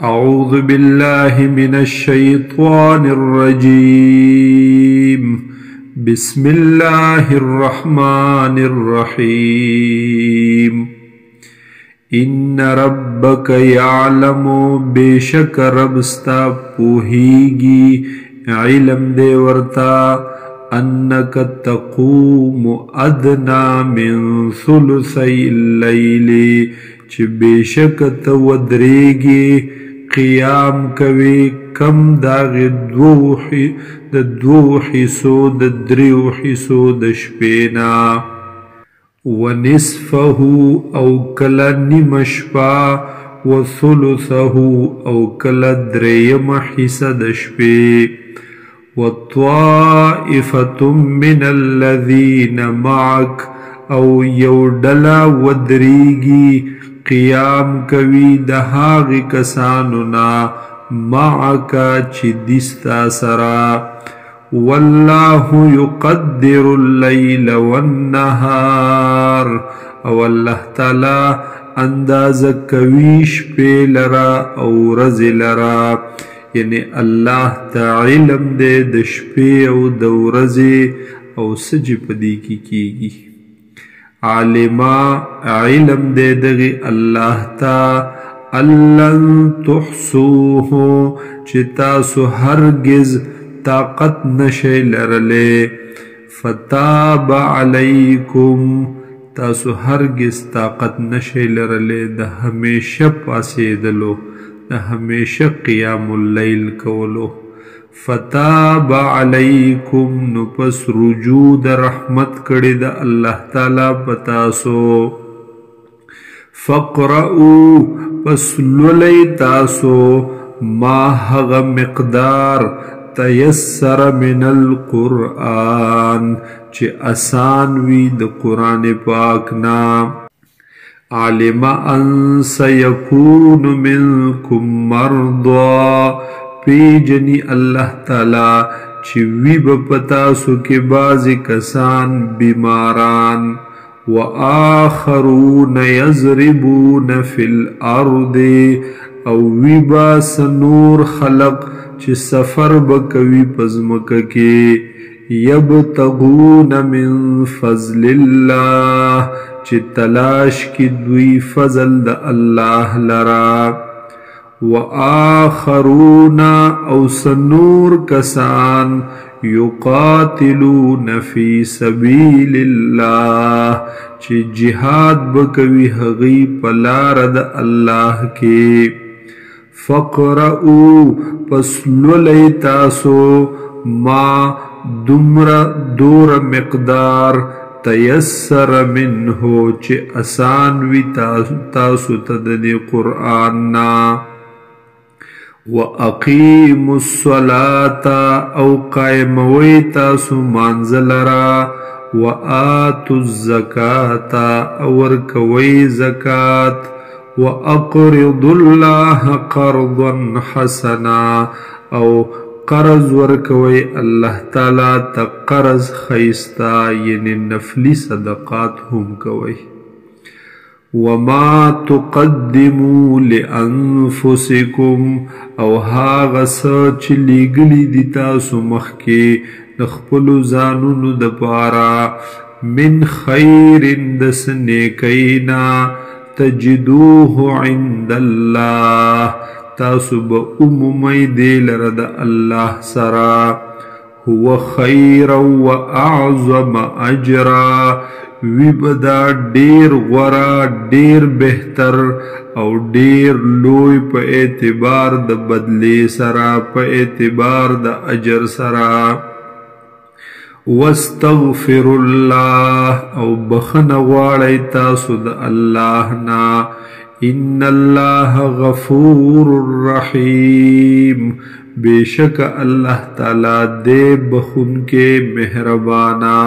أعوذ بالله من الشيطان الرجيم بسم الله الرحمن الرحيم إن ربك يعلم بشك ربستا پوهیگی علم دے ورتا أنك تقوم أدنى من ثلثي الليل چه بشک تودریگی قیام کوي کم داغ دو حصو د دریو حصو د شپینا ونصفه او کل نیم شپا وثلثه او کل دریم حصه د شپی وطائفة من الذين معك او یوډلا ودریگی قیام کوي د هغې کسانو نه معکا چې دستا سره والله یقدر اللیل والنهار او الله تعالی اندازه کوي شپې لره او ورځې لره یعنی الله ته علم دی د شپې او د ورځې او څه چې په دې کې کیږي عالما علم دے دغی اللہ تا اللن تحصوه چی تاسو هرگز طاقت نشے لرلے فتاب علیکم تاسو هرگز طاقت نشے لرلے دا ہمیشہ پاسیدلو دا ہمیشہ قیام اللیل کولو فتاب علیکم نو پس رجوع د رحمت کړي د الله تعالی پتاسو فقرؤ پس لولی تاسو ما هغه مقدار تیسر من القرآن چې آسان وي د قرآن پاک نا علم ان سیکون منکم مرضا پیجنی اللہ تعالی چی وی بپتاسو کے بعضی کسان بیماران وآخرون یضربون فی الارض او وی باس نور خلق چی سفر بکوی پزمک کے یبتغون من فضل اللہ چی تلاش کی دوی فضل دا اللہ لرا وآخرون او سنور کسان یقاتلون فی سبیل اللہ چی جہاد بکوی حغی پلارد اللہ کے فقرؤ پس لولی تاسو ما دور مقدار تیسر منہو چی آسان وی تاسو تدنی قرآن نا وَأَقِيمُوا الصَّلَاةَ او قائموی تاسو مانزلرا وَآتُوا الزَّكَاةَ او ورکوی زکاة وَأَقْرِضُوا اللَّهَ قَرْضًا حَسَنًا او قرض ورکوی اللہ تعالی تا قرض خیستا یعنی نفلی صدقات هم کوی وما تقدموا لانفسکم او هاغه څه چې لیږلي دي تاسو مخکې د خپلو ځانونو دپاره من خیر د څه نیکۍ نه تجدوه عند الله تاسو به ومومئ دې لره د الله سره هو خیر واعظم اجرا وی بدا ډیر غورا ډیر بهتر او ډیر لوی په اعتبار د بدلی سرا په اعتبار د اجر سرا واستغفر الله او بخنه غواړی تاسو د الله نا ان الله غفور رحیم بیشک الله تعالی دې بخون کې مهربانا